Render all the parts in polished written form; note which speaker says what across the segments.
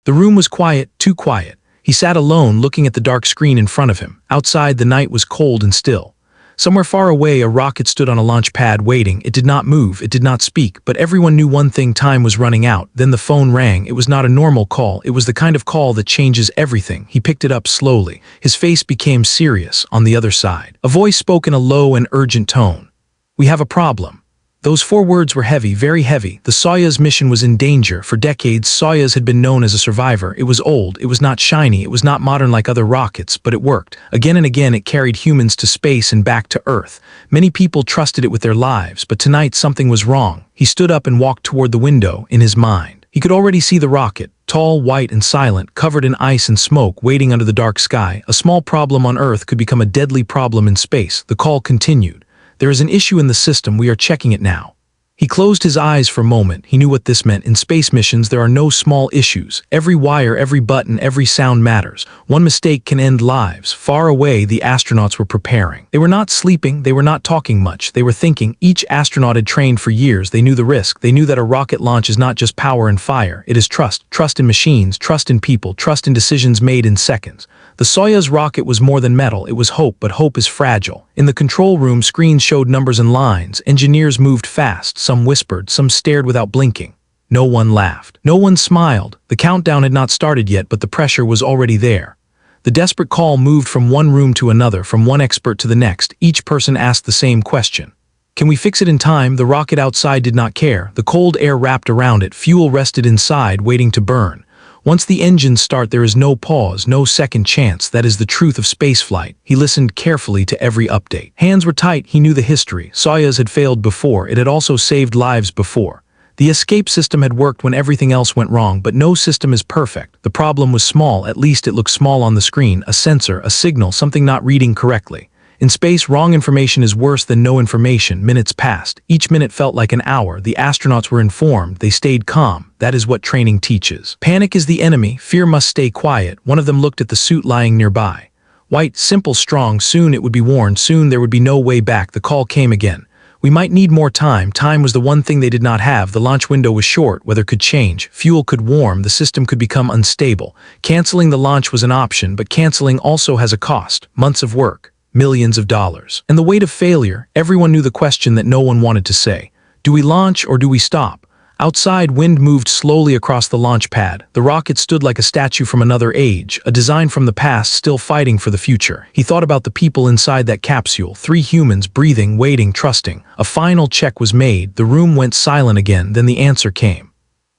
Speaker 1: The room was quiet, too quiet. He sat alone, looking at the dark screen in front of him. Outside, the night was cold and still. Somewhere far away, a rocket stood on a launch pad waiting. It did not move, it did not speak, but everyone knew one thing: time was running out. Then the phone rang. It was not a normal call. It was the kind of call that changes everything. He picked it up slowly. His face became serious. On the other side, a voice spoke in a low and urgent tone. "We have a problem." Those 4 words were heavy, very heavy. The Soyuz mission was in danger. For decades, Soyuz had been known as a survivor. It was old, it was not shiny, it was not modern like other rockets, but it worked. Again and again, it carried humans to space and back to Earth. Many people trusted it with their lives, but tonight something was wrong. He stood up and walked toward the window. In his mind, he could already see the rocket, tall, white, and silent, covered in ice and smoke, waiting under the dark sky. A small problem on Earth could become a deadly problem in space. The call continued. "There is an issue in the system. We are checking it now." He closed his eyes for a moment. He knew what this meant. In space missions, there are no small issues. Every wire, every button, every sound matters. One mistake can end lives. Far away, the astronauts were preparing. They were not sleeping. They were not talking much. They were thinking. Each astronaut had trained for years. They knew the risk. They knew that a rocket launch is not just power and fire. It is trust. Trust in machines, trust in people, trust in decisions made in seconds. The Soyuz rocket was more than metal. It was hope, but hope is fragile. In the control room, screens showed numbers and lines. Engineers moved fast. Some whispered, some stared without blinking. No one laughed. No one smiled. The countdown had not started yet, but the pressure was already there. The desperate call moved from one room to another, from one expert to the next. Each person asked the same question. "Can we fix it in time?" The rocket outside did not care. The cold air wrapped around it. Fuel rested inside, waiting to burn. Once the engines start, there is no pause, no second chance. That is the truth of spaceflight. He listened carefully to every update. Hands were tight. He knew the history. Soyuz had failed before. It had also saved lives before. The escape system had worked when everything else went wrong, but no system is perfect. The problem was small. At least it looked small on the screen. A sensor, a signal, something not reading correctly. In space, wrong information is worse than no information. Minutes passed. Each minute felt like an hour. The astronauts were informed. They stayed calm. That is what training teaches. Panic is the enemy. Fear must stay quiet. One of them looked at the suit lying nearby. White, simple, strong. Soon it would be worn. Soon there would be no way back. The call came again. "We might need more time." Time was the one thing they did not have. The launch window was short. Weather could change. Fuel could warm. The system could become unstable. Canceling the launch was an option, but canceling also has a cost. Months of work. Millions of dollars. And the weight of failure. Everyone knew the question that no one wanted to say. Do we launch or do we stop? Outside, wind moved slowly across the launch pad. The rocket stood like a statue from another age, a design from the past still fighting for the future. He thought about the people inside that capsule. 3 humans, breathing, waiting, trusting. A final check was made. The room went silent again. Then the answer came.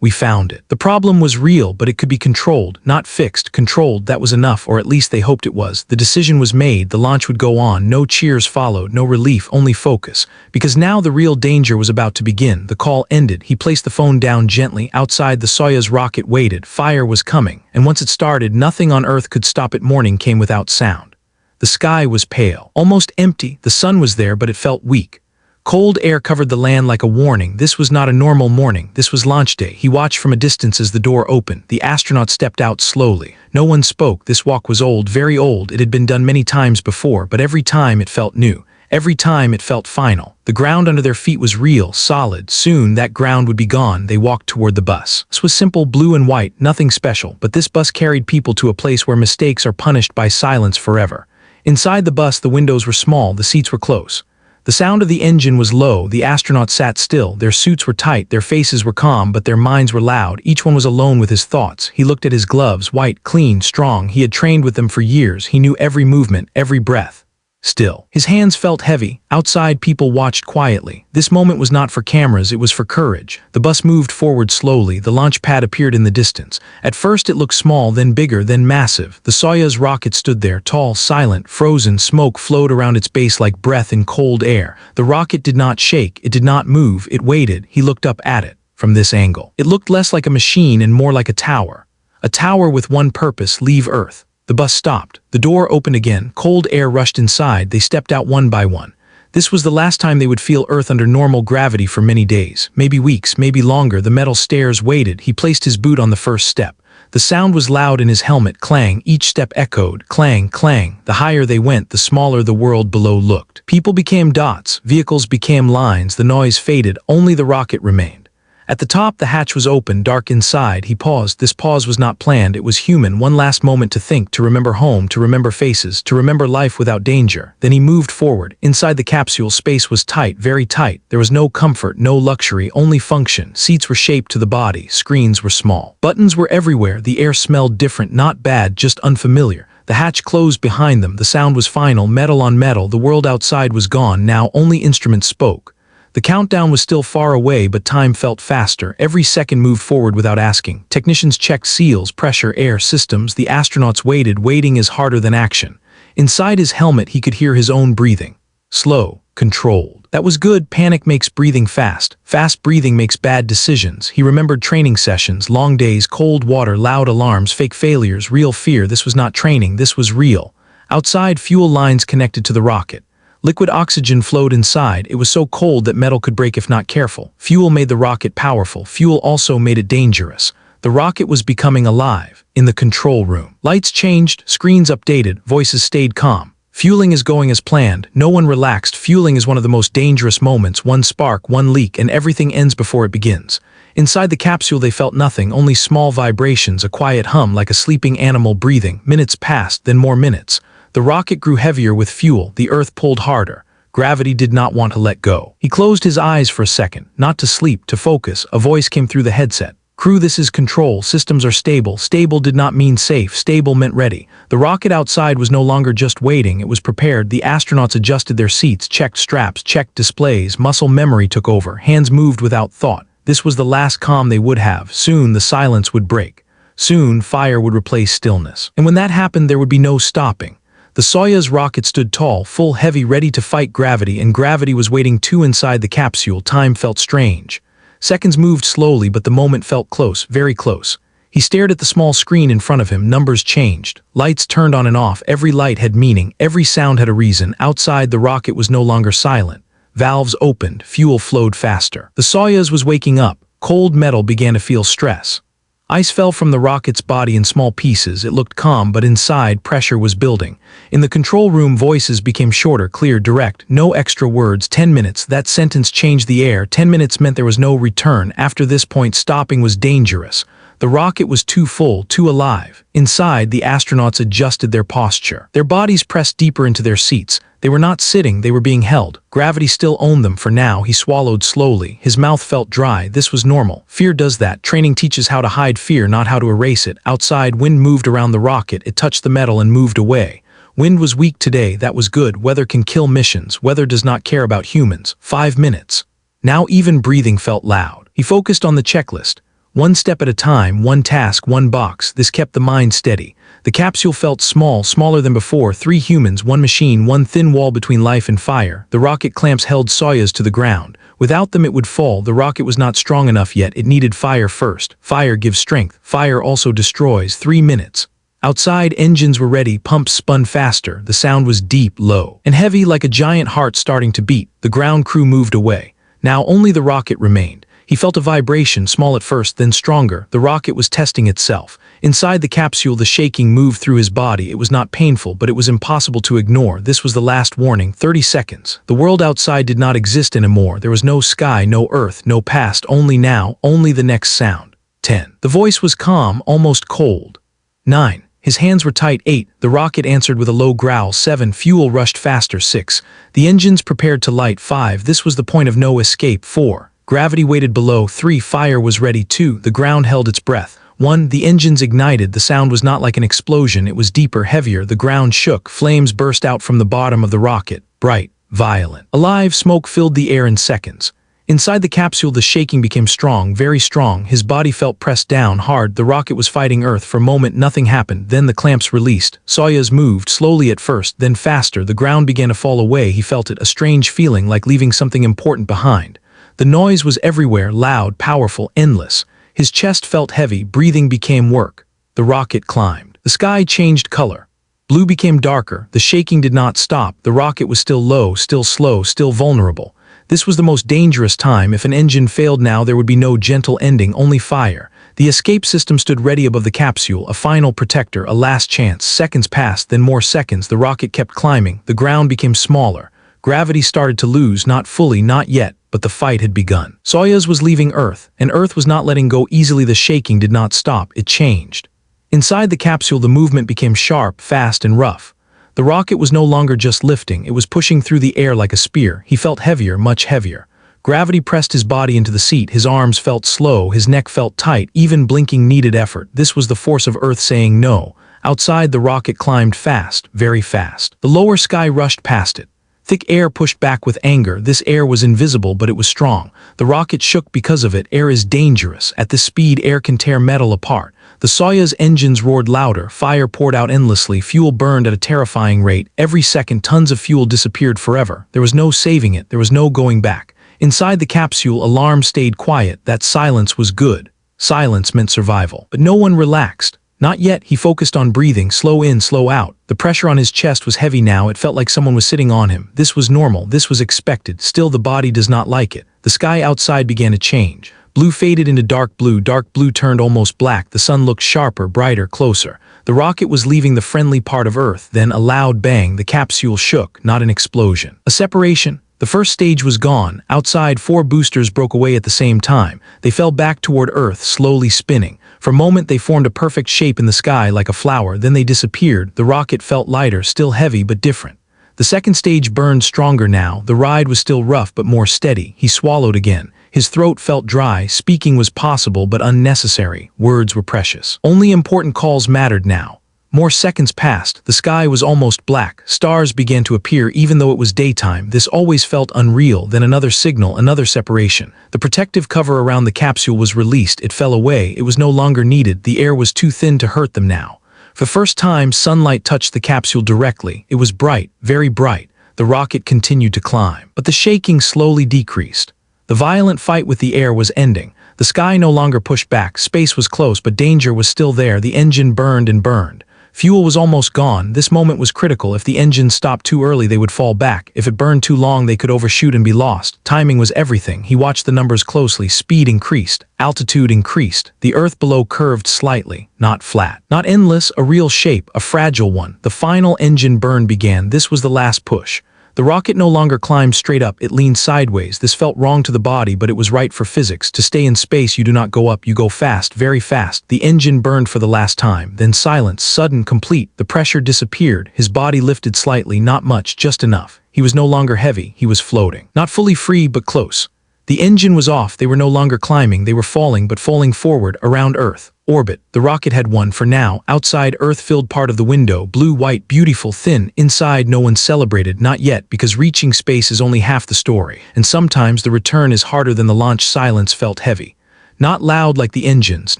Speaker 1: "We found it." The problem was real, but it could be controlled, not fixed. Controlled, that was enough, or at least they hoped it was. The decision was made. The launch would go on. No cheers followed, no relief, only focus. Because now the real danger was about to begin. The call ended. He placed the phone down gently. Outside, the Soyuz rocket waited. Fire was coming, and once it started, nothing on Earth could stop it. Morning came without sound. The sky was pale, almost empty. The sun was there, but it felt weak. Cold air covered the land like a warning. This was not a normal morning. This was launch day. He watched from a distance as the door opened. The astronaut stepped out slowly. No one spoke. This walk was old, very old. It had been done many times before, but every time it felt new. Every time it felt final. The ground under their feet was real, solid. Soon that ground would be gone. They walked toward the bus. This was simple, blue and white, nothing special, but this bus carried people to a place where mistakes are punished by silence forever. Inside the bus, the windows were small, the seats were close. The sound of the engine was low. The astronauts sat still. Their suits were tight. Their faces were calm, but their minds were loud. Each one was alone with his thoughts. He looked at his gloves, white, clean, strong. He had trained with them for years. He knew every movement, every breath. Still, his hands felt heavy. Outside, people watched quietly. This moment was not for cameras, it was for courage. The bus moved forward slowly. The launch pad appeared in the distance. At first it looked small, then bigger, then massive. The Soyuz rocket stood there, tall, silent, frozen. Smoke flowed around its base like breath in cold air. The rocket did not shake, it did not move, it waited. He looked up at it. From this angle, it looked less like a machine and more like a tower. A tower with one purpose: leave Earth. The bus stopped. The door opened again. Cold air rushed inside. They stepped out one by one. This was the last time they would feel Earth under normal gravity for many days, maybe weeks, maybe longer. The metal stairs waited. He placed his boot on the first step. The sound was loud in his helmet. Clang. Each step echoed. Clang, clang. The higher they went, the smaller the world below looked. People became dots. Vehicles became lines. The noise faded. Only the rocket remained. At the top, the hatch was open, dark inside. He paused. This pause was not planned. It was human. One last moment to think, to remember home, to remember faces, to remember life without danger. Then he moved forward. Inside the capsule, space was tight, very tight. There was no comfort, no luxury, only function. Seats were shaped to the body. Screens were small. Buttons were everywhere. The air smelled different, not bad, just unfamiliar. The hatch closed behind them. The sound was final, metal on metal. The world outside was gone. Now only instruments spoke. The countdown was still far away, but time felt faster. Every second moved forward without asking. Technicians checked seals, pressure, air, systems. The astronauts waited. Waiting is harder than action. Inside his helmet, he could hear his own breathing. Slow, controlled. That was good. Panic makes breathing fast. Fast breathing makes bad decisions. He remembered training sessions, long days, cold water, loud alarms, fake failures, real fear. This was not training, this was real. Outside, fuel lines connected to the rocket. Liquid oxygen flowed inside. It was so cold that metal could break if not careful. Fuel made the rocket powerful. Fuel also made it dangerous. The rocket was becoming alive. In the control room, lights changed, screens updated, voices stayed calm. Fueling is going as planned. No one relaxed. Fueling is one of the most dangerous moments. One spark, one leak, and everything ends before it begins. Inside the capsule they felt nothing, only small vibrations, a quiet hum like a sleeping animal breathing. Minutes passed, then more minutes. The rocket grew heavier with fuel. The Earth pulled harder. Gravity did not want to let go. He closed his eyes for a second, not to sleep, to focus. A voice came through the headset. Crew, this is control. Systems are stable. Stable did not mean safe. Stable meant ready. The rocket outside was no longer just waiting. It was prepared. The astronauts adjusted their seats, checked straps, checked displays. Muscle memory took over. Hands moved without thought. This was the last calm they would have. Soon the silence would break. Soon fire would replace stillness. And when that happened, there would be no stopping. The Soyuz rocket stood tall, full, heavy, ready to fight gravity, and gravity was waiting too inside the capsule. Time felt strange. Seconds moved slowly, but the moment felt close, very close. He stared at the small screen in front of him. Numbers changed. Lights turned on and off. Every light had meaning. Every sound had a reason. Outside, the rocket was no longer silent. Valves opened. Fuel flowed faster. The Soyuz was waking up. Cold metal began to feel stress. Ice fell from the rocket's body in small pieces. It looked calm, but inside, pressure was building. In the control room, voices became shorter, clear, direct. No extra words. 10 minutes. That sentence changed the air. 10 minutes meant there was no return. After this point, stopping was dangerous. The rocket was too full, too alive. Inside, the astronauts adjusted their posture. Their bodies pressed deeper into their seats. They were not sitting, they were being held. Gravity still owned them for now. He swallowed slowly. His mouth felt dry. This was normal. Fear does that. Training teaches how to hide fear, not how to erase it. Outside, wind moved around the rocket. It touched the metal and moved away. Wind was weak today. That was good. Weather can kill missions. Weather does not care about humans. 5 minutes. Now even breathing felt loud. He focused on the checklist. One step at a time, one task, one box. This kept the mind steady. The capsule felt small, smaller than before. 3 humans, 1 machine, 1 thin wall between life and fire. The rocket clamps held Soyuz to the ground. Without them it would fall. The rocket was not strong enough yet. It needed fire first. Fire gives strength. Fire also destroys. 3 minutes. Outside, engines were ready. Pumps spun faster. The sound was deep, low, and heavy like a giant heart starting to beat. The ground crew moved away. Now only the rocket remained. He felt a vibration, small at first, then stronger. The rocket was testing itself. Inside the capsule, the shaking moved through his body. It was not painful, but it was impossible to ignore. This was the last warning. 30 seconds. The world outside did not exist anymore. There was no sky, no earth, no past, only now, only the next sound. 10. The voice was calm, almost cold. 9. His hands were tight. 8. The rocket answered with a low growl. 7. Fuel rushed faster. 6. The engines prepared to light. 5. This was the point of no escape. 4. Gravity waited below. 3. Fire was ready. 2. The ground held its breath. 1. The engines ignited. The sound was not like an explosion. It was deeper, heavier. The ground shook. Flames burst out from the bottom of the rocket. Bright, violent. Alive, smoke filled the air in seconds. Inside the capsule, the shaking became strong, very strong. His body felt pressed down, hard. The rocket was fighting Earth. For a moment, nothing happened. Then the clamps released. Soyuz moved, slowly at first, then faster. The ground began to fall away. He felt it, a strange feeling, like leaving something important behind. The noise was everywhere, loud, powerful, endless. His chest felt heavy, breathing became work. The rocket climbed. The sky changed color. Blue became darker. The shaking did not stop. The rocket was still low, still slow, still vulnerable. This was the most dangerous time. If an engine failed now, there would be no gentle ending, only fire. The escape system stood ready above the capsule, a final protector, a last chance. Seconds passed, then more seconds. The rocket kept climbing. The ground became smaller. Gravity started to lose, not fully, not yet, but the fight had begun. Soyuz was leaving Earth, and Earth was not letting go easily. The shaking did not stop, it changed. Inside the capsule, the movement became sharp, fast, and rough. The rocket was no longer just lifting, it was pushing through the air like a spear. He felt heavier, much heavier. Gravity pressed his body into the seat, his arms felt slow, his neck felt tight, even blinking needed effort. This was the force of Earth saying no. Outside, the rocket climbed fast, very fast. The lower sky rushed past it. Thick air pushed back with anger. This air was invisible, but it was strong. The rocket shook because of it. Air is dangerous. At this speed, air can tear metal apart. The Soyuz engines roared louder. Fire poured out endlessly. Fuel burned at a terrifying rate. Every second, tons of fuel disappeared forever. There was no saving it. There was no going back. Inside the capsule, alarms stayed quiet. That silence was good. Silence meant survival. But no one relaxed. Not yet. He focused on breathing, slow in, slow out. The pressure on his chest was heavy now. It felt like someone was sitting on him. This was normal. This was expected. Still, the body does not like it. The sky outside began to change. Blue faded into dark blue. Dark blue turned almost black. The sun looked sharper, brighter, closer. The rocket was leaving the friendly part of Earth. Then a loud bang. The capsule shook, not an explosion. A separation. The first stage was gone. Outside, 4 boosters broke away at the same time. They fell back toward Earth, slowly spinning. For a moment, they formed a perfect shape in the sky like a flower. Then they disappeared. The rocket felt lighter, still heavy, but different. The second stage burned stronger now. The ride was still rough, but more steady. He swallowed again. His throat felt dry. Speaking was possible, but unnecessary. Words were precious. Only important calls mattered now. More seconds passed. The sky was almost black. Stars began to appear even though it was daytime. This always felt unreal. Then another signal, another separation. The protective cover around the capsule was released. It fell away. It was no longer needed. The air was too thin to hurt them now. For the first time, sunlight touched the capsule directly. It was bright, very bright. The rocket continued to climb. But the shaking slowly decreased. The violent fight with the air was ending. The sky no longer pushed back. Space was close, but danger was still there. The engine burned and burned. Fuel was almost gone. This moment was critical. If the engine stopped too early, they would fall back. If it burned too long, they could overshoot and be lost. Timing was everything. He watched the numbers closely. Speed increased. Altitude increased. The Earth below curved slightly, not flat. Not endless, a real shape, a fragile one. The final engine burn began. This was the last push. The rocket no longer climbed straight up, it leaned sideways. This felt wrong to the body, but it was right for physics. To stay in space, you do not go up, you go fast, very fast. The engine burned for the last time. Then silence, sudden, complete. The pressure disappeared. His body lifted slightly, not much, just enough. He was no longer heavy, he was floating. Not fully free, but close. The engine was off. They were no longer climbing. They were falling, but falling forward, around Earth. Orbit. The rocket had won for now. Outside, Earth filled part of the window. Blue, white, beautiful, thin. Inside, no one celebrated. Not yet, because reaching space is only half the story. And sometimes the return is harder than the launch. Silence felt heavy. Not loud like the engines,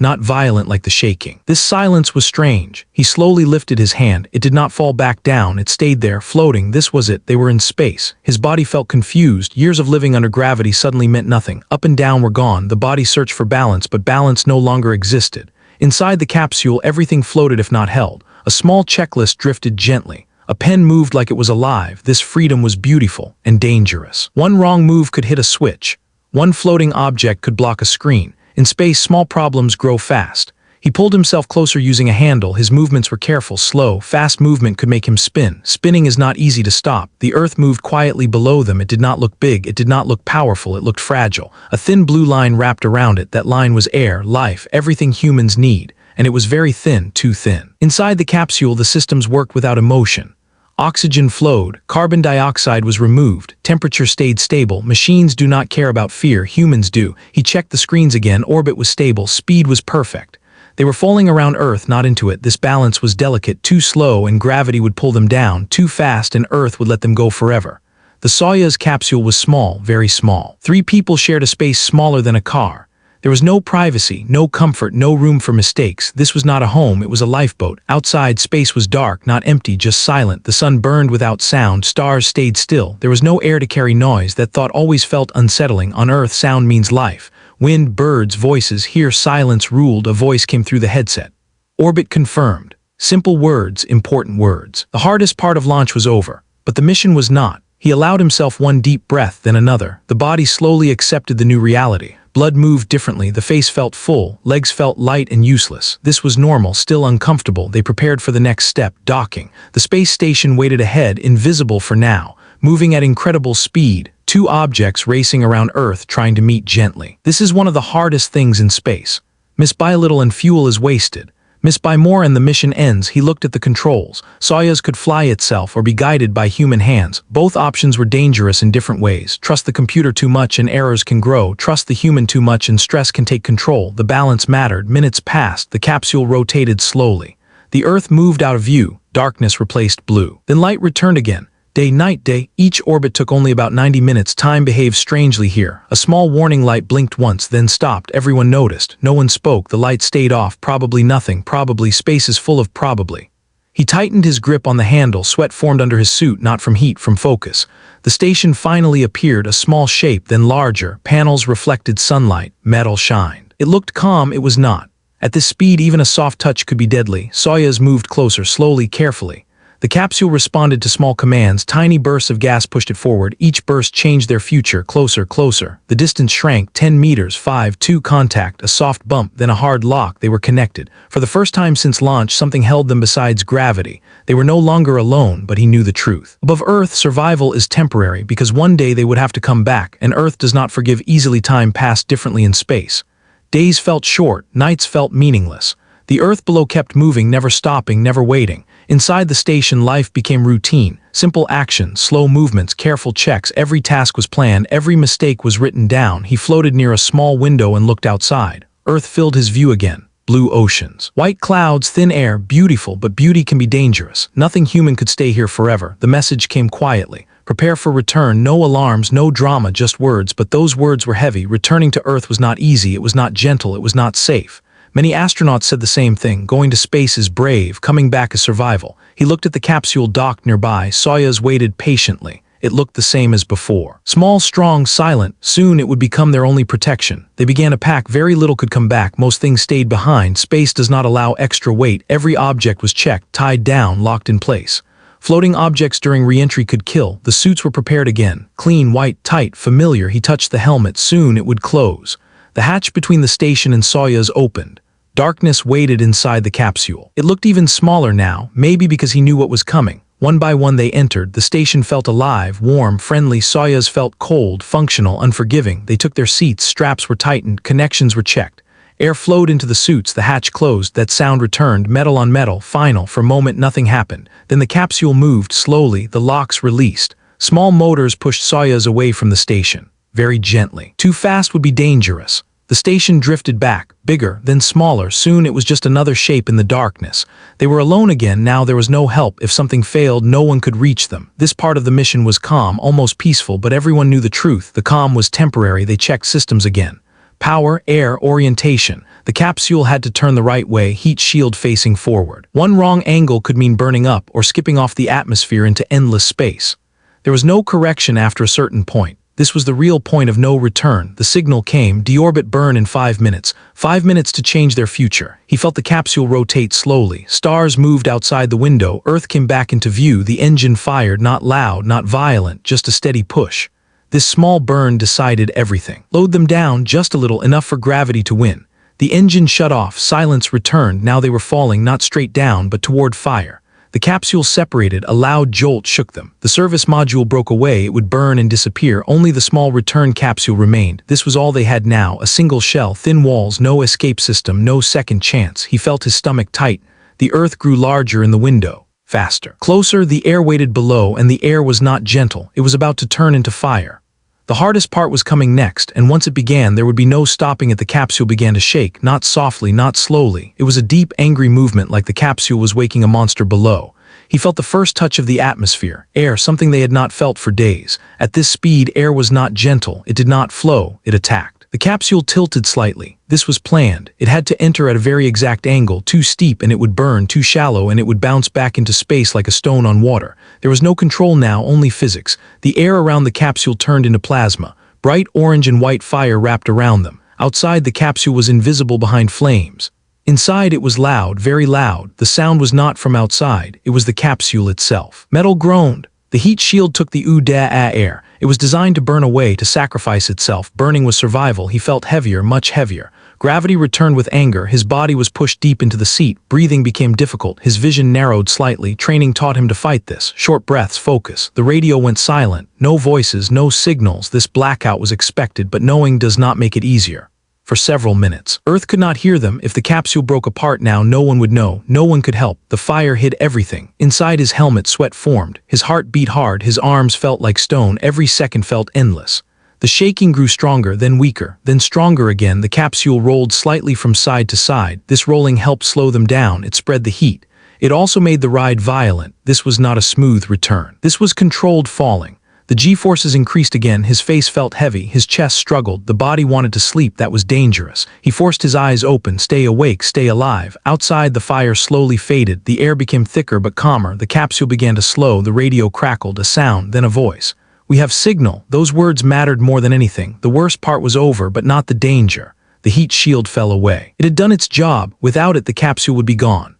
Speaker 1: not violent like the shaking. This silence was strange. He slowly lifted his hand. It did not fall back down. It stayed there, floating. This was it. They were in space. His body felt confused. Years of living under gravity suddenly meant nothing. Up and down were gone. The body searched for balance, but balance no longer existed. Inside the capsule, everything floated if not held. A small checklist drifted gently. A pen moved like it was alive. This freedom was beautiful and dangerous. One wrong move could hit a switch. One floating object could block a screen. In space, small problems grow fast. He pulled himself closer using a handle. His movements were careful, slow. Fast movement could make him spin. Spinning is not easy to stop. The Earth moved quietly below them. It did not look big. It did not look powerful. It looked fragile. A thin blue line wrapped around it. That line was air, life, everything humans need. And it was very thin, too thin. Inside the capsule, the systems worked without emotion. Oxygen flowed, carbon dioxide was removed, temperature stayed stable. Machines do not care about fear, humans do. He checked the screens again, orbit was stable, speed was perfect. They were falling around Earth, not into it. This balance was delicate, too slow and gravity would pull them down, too fast and Earth would let them go forever. The Soyuz capsule was small, very small. 3 people shared a space smaller than a car. There was no privacy, no comfort, no room for mistakes. This was not a home, it was a lifeboat. Outside, space was dark, not empty, just silent. The sun burned without sound, stars stayed still. There was no air to carry noise. That thought always felt unsettling. On Earth, sound means life. Wind, birds, voices. Here, silence ruled. A voice came through the headset. Orbit confirmed. Simple words, important words. The hardest part of launch was over, but the mission was not. He allowed himself one deep breath, then another. The body slowly accepted the new reality. Blood moved differently, the face felt full, legs felt light and useless. This was normal, still uncomfortable. They prepared for the next step, docking. The space station waited ahead, invisible for now, moving at incredible speed. two objects racing around Earth trying to meet gently. This is one of the hardest things in space. Miss by a little and fuel is wasted. Miss by more and the mission ends. He looked at the controls. Soyuz could fly itself or be guided by human hands. Both options were dangerous in different ways. Trust the computer too much and errors can grow. Trust the human too much and stress can take control. The balance mattered. Minutes passed. The capsule rotated slowly. The Earth moved out of view. Darkness replaced blue. Then light returned again. Day, night, day. Each orbit took only about 90 minutes. Time behaved strangely here. A small warning light blinked once, then stopped. Everyone noticed. No one spoke. The light stayed off. Probably nothing. Probably. Space is full of probably. He tightened his grip on the handle. Sweat formed under his suit, not from heat, from focus. The station finally appeared, a small shape, then larger. Panels reflected sunlight. Metal shined. It looked calm. It was not. At this speed, even a soft touch could be deadly. Soyuz moved closer, slowly, carefully. The capsule responded to small commands. Tiny bursts of gas pushed it forward. Each burst changed their future. Closer, closer. The distance shrank. 10 meters, 5, 2, contact, a soft bump, then a hard lock. They were connected. For the first time since launch, something held them besides gravity. They were no longer alone, but he knew the truth. Above Earth, survival is temporary, because one day they would have to come back, and Earth does not forgive easily. Time passed differently in space. Days felt short, nights felt meaningless. The Earth below kept moving, never stopping, never waiting. Inside the station, life became routine. Simple actions, slow movements, careful checks. Every task was planned, every mistake was written down. He floated near a small window and looked outside. Earth filled his view again. Blue oceans. White clouds, thin air, beautiful, but beauty can be dangerous. Nothing human could stay here forever. The message came quietly. Prepare for return. No alarms, no drama, just words. But those words were heavy. Returning to Earth was not easy. It was not gentle. It was not safe. Many astronauts said the same thing. Going to space is brave, coming back is survival. He looked at the capsule docked nearby. Soyuz waited patiently. It looked the same as before. Small, strong, silent. Soon it would become their only protection. They began to pack. Very little could come back. Most things stayed behind. Space does not allow extra weight. Every object was checked, tied down, locked in place. Floating objects during re-entry could kill. The suits were prepared again. Clean, white, tight, familiar. He touched the helmet. Soon it would close. The hatch between the station and Soyuz opened. Darkness waited inside the capsule. It looked even smaller now, maybe because he knew what was coming. One by one they entered. The station felt alive, warm, friendly. Soyuz felt cold, functional, unforgiving. They took their seats, straps were tightened, connections were checked. Air flowed into the suits, the hatch closed, that sound returned, metal on metal, final. For a moment nothing happened. Then the capsule moved, slowly, the locks released. Small motors pushed Soyuz away from the station. Very gently. Too fast would be dangerous. The station drifted back, bigger, then smaller. Soon it was just another shape in the darkness. They were alone again. Now there was no help. If something failed, no one could reach them. This part of the mission was calm, almost peaceful, but everyone knew the truth. The calm was temporary. They checked systems again. Power, air, orientation. The capsule had to turn the right way, heat shield facing forward. One wrong angle could mean burning up or skipping off the atmosphere into endless space. There was no correction after a certain point. This was the real point of no return. The signal came, deorbit burn in 5 minutes. 5 minutes to change their future. He felt the capsule rotate slowly. Stars moved outside the window. Earth came back into view. The engine fired, not loud, not violent, just a steady push. This small burn decided everything. Load them down just a little, enough for gravity to win. The engine shut off. Silence returned. Now they were falling, not straight down, but toward fire. The capsule separated. A loud jolt shook them. The service module broke away. It would burn and disappear. Only the small return capsule remained. This was all they had now. A single shell, thin walls, no escape system, no second chance. He felt his stomach tight. The Earth grew larger in the window. Faster. Closer, the air waited below, and the air was not gentle. It was about to turn into fire. The hardest part was coming next, and once it began, there would be no stopping it. The capsule began to shake, not softly, not slowly. It was a deep, angry movement, like the capsule was waking a monster below. He felt the first touch of the atmosphere, air, something they had not felt for days. At this speed, air was not gentle. It did not flow. It attacked. The capsule tilted slightly. This was planned. It had to enter at a very exact angle, too steep and it would burn, too shallow and it would bounce back into space like a stone on water. There was no control now, only physics. The air around the capsule turned into plasma. Bright orange and white fire wrapped around them. Outside, the capsule was invisible behind flames. Inside, it was loud, very loud. The sound was not from outside. It was the capsule itself. Metal groaned. The heat shield took the air. It was designed to burn away, to sacrifice itself. Burning was survival. He felt heavier, much heavier. Gravity returned with anger, his body was pushed deep into the seat, breathing became difficult, his vision narrowed slightly, training taught him to fight this. Short breaths, focus. The radio went silent, no voices, no signals, this blackout was expected, but knowing does not make it easier. For several minutes, Earth could not hear them. If the capsule broke apart now, no one would know, no one could help. The fire hid everything. Inside his helmet, sweat formed, his heart beat hard, his arms felt like stone, every second felt endless. The shaking grew stronger, then weaker, then stronger again. The capsule rolled slightly from side to side. This rolling helped slow them down, it spread the heat. It also made the ride violent. This was not a smooth return. This was controlled falling. The G-forces increased again, his face felt heavy, his chest struggled, the body wanted to sleep, that was dangerous. He forced his eyes open, stay awake, stay alive. Outside, the fire slowly faded, the air became thicker but calmer, the capsule began to slow, the radio crackled, a sound, then a voice. "We have signal." Those words mattered more than anything. The worst part was over, but not the danger. The heat shield fell away. It had done its job. Without it, the capsule would be gone.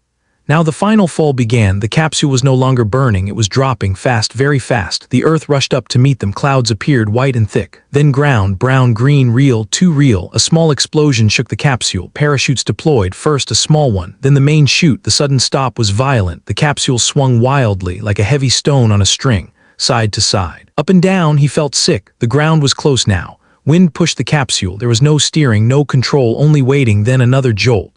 Speaker 1: Now the final fall began. The capsule was no longer burning, it was dropping fast, very fast. The Earth rushed up to meet them, clouds appeared, white and thick. Then ground, brown, green, real, too real. A small explosion shook the capsule, parachutes deployed, first a small one, then the main chute. The sudden stop was violent, the capsule swung wildly, like a heavy stone on a string, side to side. Up and down, he felt sick. The ground was close now. Wind pushed the capsule, there was no steering, no control, only waiting, then another jolt.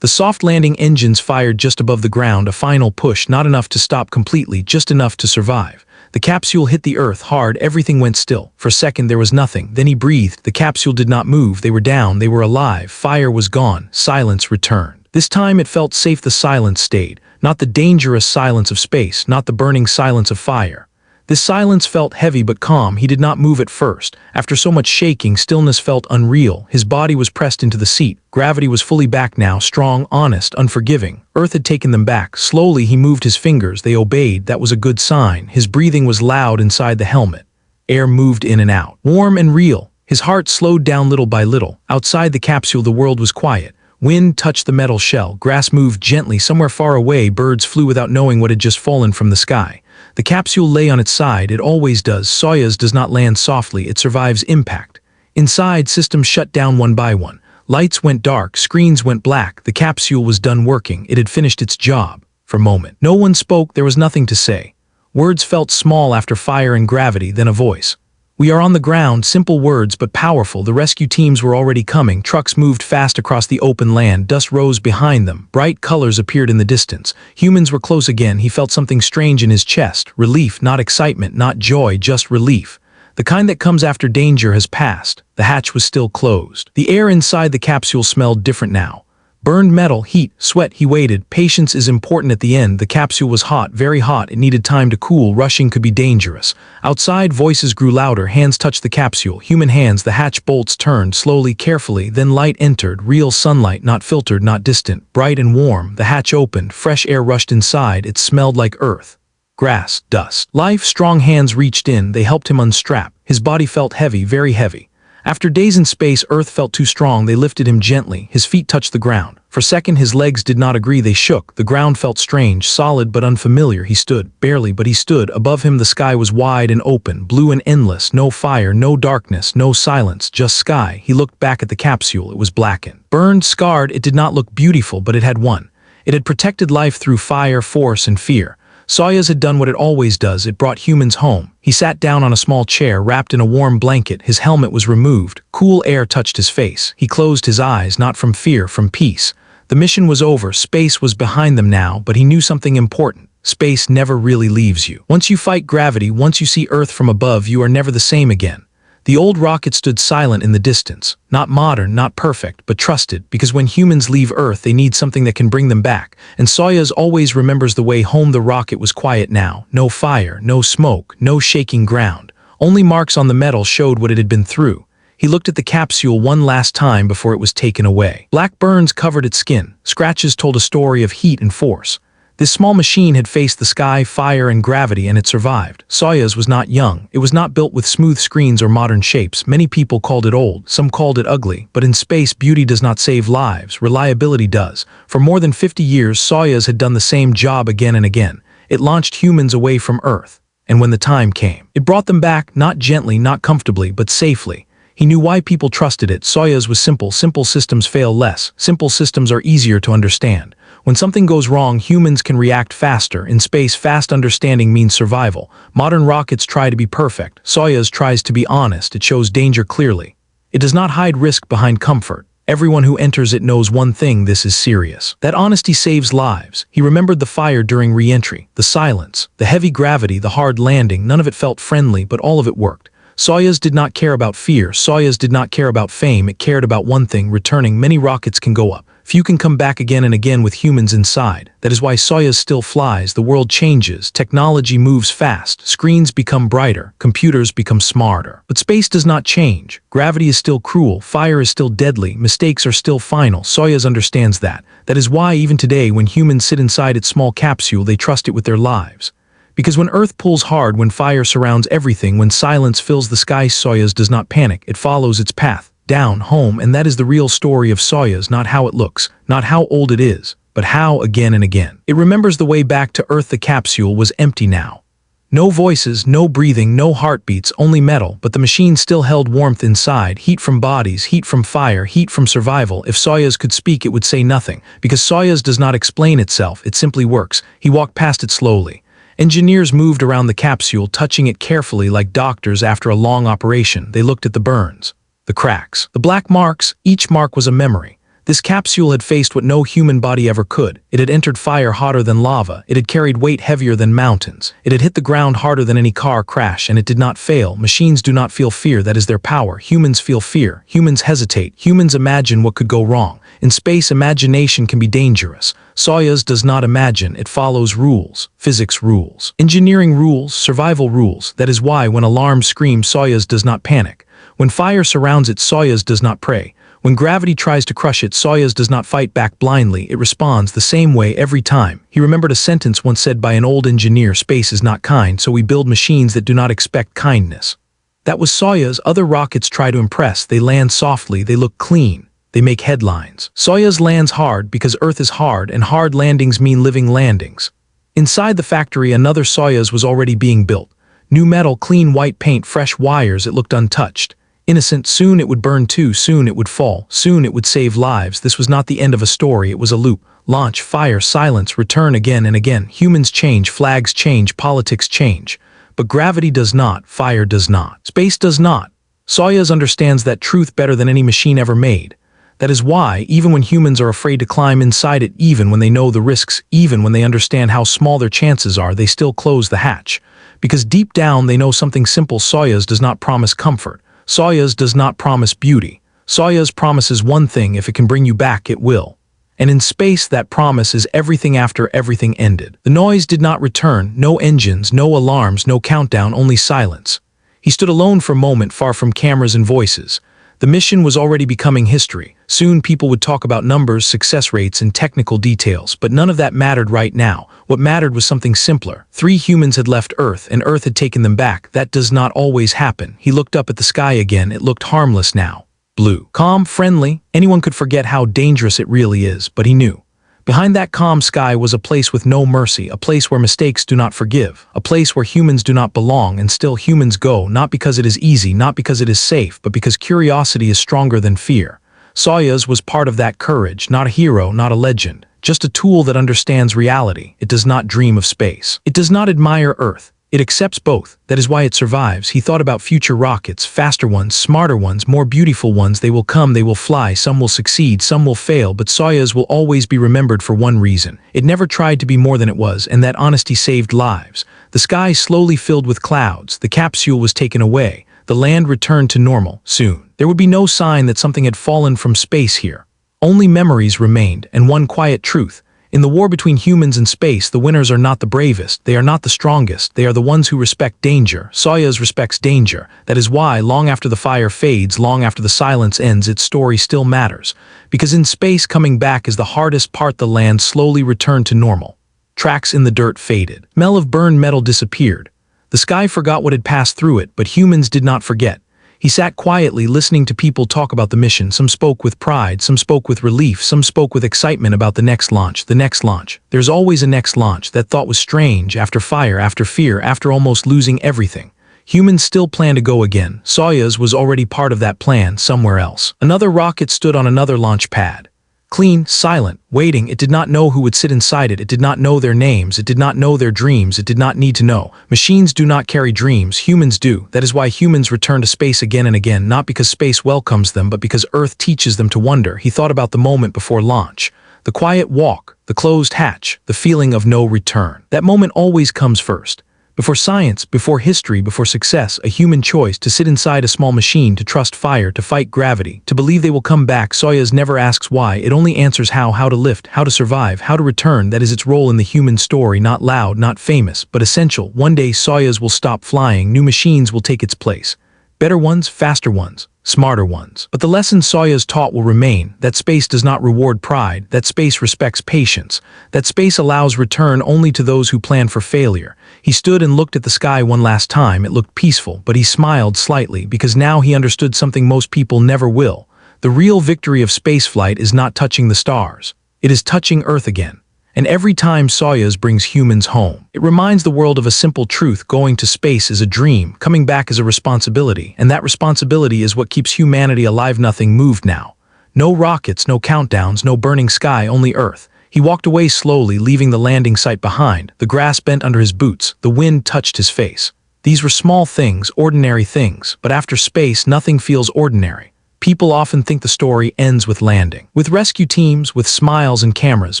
Speaker 1: The soft landing engines fired just above the ground, a final push, not enough to stop completely, just enough to survive. The capsule hit the Earth hard, everything went still. For a second there was nothing, then he breathed. The capsule did not move, they were down, they were alive, fire was gone, silence returned. This time it felt safe, the silence stayed. Not the dangerous silence of space, not the burning silence of fire. This silence felt heavy but calm. He did not move at first. After so much shaking, stillness felt unreal. His body was pressed into the seat. Gravity was fully back now, strong, honest, unforgiving. Earth had taken them back. Slowly he moved his fingers. They obeyed. That was a good sign. His breathing was loud inside the helmet. Air moved in and out, warm and real. His heart slowed down little by little. Outside the capsule, the world was quiet. Wind touched the metal shell. Grass moved gently. Somewhere far away, birds flew without knowing what had just fallen from the sky. The capsule lay on its side, it always does. Soyuz does not land softly, it survives impact. Inside, systems shut down one by one. Lights went dark, screens went black. The capsule was done working, it had finished its job. For a moment, no one spoke, there was nothing to say. Words felt small after fire and gravity, then a voice. "We are on the ground," simple words but powerful. The rescue teams were already coming. Trucks moved fast across the open land. Dust rose behind them. Bright colors appeared in the distance. Humans were close again. He felt something strange in his chest. Relief, not excitement, not joy, just relief. The kind that comes after danger has passed. The hatch was still closed. The air inside the capsule smelled different now. Burned metal, heat, sweat. He waited. Patience is important at the end. The capsule was hot, very hot. It needed time to cool. Rushing could be dangerous. Outside, voices grew louder. Hands touched the capsule. Human hands. The hatch bolts turned, slowly, carefully. Then light entered. Real sunlight, not filtered, not distant. Bright and warm. The hatch opened. Fresh air rushed inside. It smelled like earth. Grass, dust. Life. Strong hands reached in. They helped him unstrap. His body felt heavy, very heavy. After days in space, Earth felt too strong. They lifted him gently. His feet touched the ground. For a second, his legs did not agree. They shook. The ground felt strange, solid but unfamiliar. He stood, barely, but he stood. Above him, the sky was wide and open, blue and endless. No fire, no darkness, no silence, just sky. He looked back at the capsule. It was blackened. Burned, scarred, it did not look beautiful, but it had won. It had protected life through fire, force, and fear. Soyuz had done what it always does. It brought humans home. He sat down on a small chair, wrapped in a warm blanket. His helmet was removed. Cool air touched his face. He closed his eyes, not from fear, from peace. The mission was over. Space was behind them now, but he knew something important. Space never really leaves you. Once you fight gravity, once you see Earth from above, you are never the same again. The old rocket stood silent in the distance. Not modern, not perfect, but trusted, because when humans leave Earth, they need something that can bring them back. And Soyuz always remembers the way home. The rocket was quiet now. No fire, no smoke, no shaking ground. Only marks on the metal showed what it had been through. He looked at the capsule one last time before it was taken away. Black burns covered its skin. Scratches told a story of heat and force. This small machine had faced the sky, fire, and gravity, and it survived. Soyuz was not young. It was not built with smooth screens or modern shapes. Many people called it old. Some called it ugly. But in space, beauty does not save lives. Reliability does. For more than 50 years, Soyuz had done the same job again and again. It launched humans away from Earth. And when the time came, it brought them back, not gently, not comfortably, but safely. He knew why people trusted it. Soyuz was simple. Simple systems fail less. Simple systems are easier to understand. When something goes wrong, humans can react faster. In space, fast understanding means survival. Modern rockets try to be perfect. Soyuz tries to be honest. It shows danger clearly. It does not hide risk behind comfort. Everyone who enters it knows one thing: this is serious. That honesty saves lives. He remembered the fire during re-entry, the silence, the heavy gravity, the hard landing. None of it felt friendly, but all of it worked. Soyuz did not care about fear. Soyuz did not care about fame. It cared about one thing: returning. Many rockets can go up. Few can come back again and again with humans inside. That is why Soyuz still flies. The world changes. Technology moves fast. Screens become brighter. Computers become smarter. But space does not change. Gravity is still cruel. Fire is still deadly. Mistakes are still final. Soyuz understands that. That is why even today, when humans sit inside its small capsule, they trust it with their lives. Because when Earth pulls hard, when fire surrounds everything, when silence fills the sky, Soyuz does not panic. It follows its path. Down, home, and that is the real story of Soyuz, not how it looks, not how old it is, but how again and again. It remembers the way back to Earth. The capsule was empty now. No voices, no breathing, no heartbeats, only metal, but the machine still held warmth inside, heat from bodies, heat from fire, heat from survival. If Soyuz could speak, it would say nothing, because Soyuz does not explain itself, it simply works. He walked past it slowly. Engineers moved around the capsule, touching it carefully like doctors after a long operation. They looked at the burns, the cracks, the black marks. Each mark was a memory. This capsule had faced what no human body ever could. It had entered fire hotter than lava. It had carried weight heavier than mountains. It had hit the ground harder than any car crash, and it did not fail. Machines do not feel fear. That is their power. Humans feel fear. Humans hesitate. Humans imagine what could go wrong. In space, imagination can be dangerous. Soyuz does not imagine. It follows rules. Physics rules. Engineering rules. Survival rules. That is why when alarms scream, Soyuz does not panic. When fire surrounds it, Soyuz does not pray. When gravity tries to crush it, Soyuz does not fight back blindly. It responds the same way every time. He remembered a sentence once said by an old engineer: "Space is not kind, so we build machines that do not expect kindness." That was Soyuz. Other rockets try to impress. They land softly. They look clean. They make headlines. Soyuz lands hard because Earth is hard, and hard landings mean living landings. Inside the factory, another Soyuz was already being built. New metal, clean white paint, fresh wires. It looked untouched. Innocent. Soon it would burn too. Soon it would fall. Soon it would save lives. This was not the end of a story. It was a loop. Launch, fire, silence, return again and again. Humans change, flags change, politics change. But gravity does not. Fire does not. Space does not. Soyuz understands that truth better than any machine ever made. That is why, even when humans are afraid to climb inside it, even when they know the risks, even when they understand how small their chances are, they still close the hatch. Because deep down they know something simple: Soyuz does not promise comfort. Soyuz does not promise beauty. Soyuz promises one thing: if it can bring you back, it will. And in space, that promise is everything after everything ended. The noise did not return. No engines, no alarms, no countdown, only silence. He stood alone for a moment, far from cameras and voices. The mission was already becoming history. Soon people would talk about numbers, success rates, and technical details, but none of that mattered right now. What mattered was something simpler. 3 humans had left Earth, and Earth had taken them back. That does not always happen. He looked up at the sky again. It looked harmless now. Blue. Calm, friendly. Anyone could forget how dangerous it really is, but he knew. Behind that calm sky was a place with no mercy, a place where mistakes do not forgive, a place where humans do not belong, and still humans go, not because it is easy, not because it is safe, but because curiosity is stronger than fear. Soyuz was part of that courage, not a hero, not a legend, just a tool that understands reality. It does not dream of space. It does not admire Earth. It accepts both. That is why it survives. He thought about future rockets, faster ones, smarter ones, more beautiful ones. They will come, they will fly, some will succeed, some will fail, but Soyuz will always be remembered for one reason. It never tried to be more than it was, and that honesty saved lives. The sky slowly filled with clouds. The capsule was taken away. The land returned to normal. Soon, there would be no sign that something had fallen from space here. Only memories remained, and one quiet truth. In the war between humans and space, the winners are not the bravest, they are not the strongest, they are the ones who respect danger. Soyuz respects danger. That is why, long after the fire fades, long after the silence ends, its story still matters. Because in space, coming back is the hardest part. The land slowly returned to normal. Tracks in the dirt faded. Smell of burned metal disappeared. The sky forgot what had passed through it, but humans did not forget. He sat quietly, listening to people talk about the mission. Some spoke with pride, some spoke with relief, some spoke with excitement about the next launch, the next launch. There's always a next launch. That thought was strange. After fire, after fear, after almost losing everything. Humans still plan to go again. Soyuz was already part of that plan somewhere else. Another rocket stood on another launch pad. Clean, silent, waiting. It did not know who would sit inside it. It did not know their names. It did not know their dreams. It did not need to know. Machines do not carry dreams. Humans do. That is why humans return to space again and again, not because space welcomes them, but because Earth teaches them to wonder. He thought about the moment before launch. The quiet walk, the closed hatch, the feeling of no return. That moment always comes first. Before science, before history, before success, a human choice to sit inside a small machine, to trust fire, to fight gravity, to believe they will come back. Soyuz never asks why, it only answers how to lift, how to survive, how to return. That is its role in the human story, not loud, not famous, but essential. One day Soyuz will stop flying, new machines will take its place. Better ones, faster ones, smarter ones. But the lesson Soyuz taught will remain, that space does not reward pride, that space respects patience, that space allows return only to those who plan for failure. He stood and looked at the sky one last time. It looked peaceful, but he smiled slightly, because now he understood something most people never will. The real victory of spaceflight is not touching the stars. It is touching Earth again. And every time Soyuz brings humans home, it reminds the world of a simple truth: going to space is a dream, coming back is a responsibility, and that responsibility is what keeps humanity alive. Nothing moved now. No rockets, no countdowns, no burning sky, only Earth. He walked away slowly, leaving the landing site behind. The grass bent under his boots, the wind touched his face. These were small things, ordinary things, but after space, nothing feels ordinary. People often think the story ends with landing, with rescue teams, with smiles and cameras,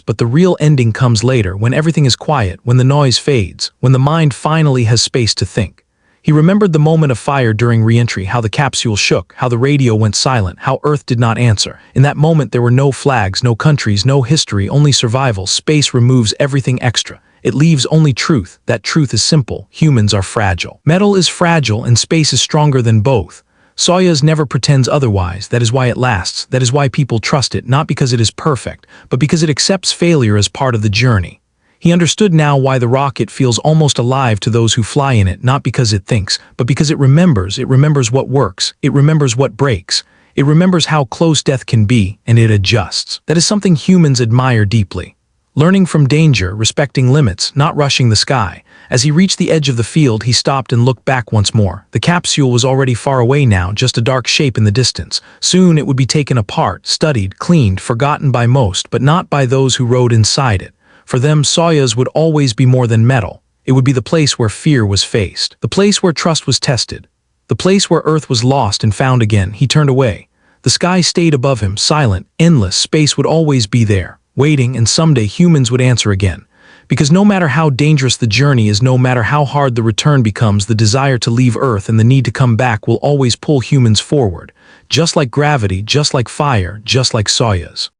Speaker 1: but the real ending comes later, when everything is quiet, when the noise fades, when the mind finally has space to think. He remembered the moment of fire during reentry, how the capsule shook, how the radio went silent, how Earth did not answer. In that moment there were no flags, no countries, no history, only survival. Space removes everything extra. It leaves only truth. That truth is simple: humans are fragile. Metal is fragile and space is stronger than both. Soyuz never pretends otherwise. That is why it lasts. That is why people trust it, not because it is perfect, but because it accepts failure as part of the journey. He understood now why the rocket feels almost alive to those who fly in it, not because it thinks, but because it remembers. It remembers what works. It remembers what breaks. It remembers how close death can be, and it adjusts. That is something humans admire deeply. Learning from danger, respecting limits, not rushing the sky. As he reached the edge of the field, he stopped and looked back once more. The capsule was already far away now, just a dark shape in the distance. Soon it would be taken apart, studied, cleaned, forgotten by most, but not by those who rode inside it. For them, Soyuz would always be more than metal. It would be the place where fear was faced, the place where trust was tested, the place where Earth was lost and found again. He turned away. The sky stayed above him, silent, endless. Space would always be there, waiting, and someday humans would answer again. Because no matter how dangerous the journey is, no matter how hard the return becomes, the desire to leave Earth and the need to come back will always pull humans forward. Just like gravity, just like fire, just like Soyuz.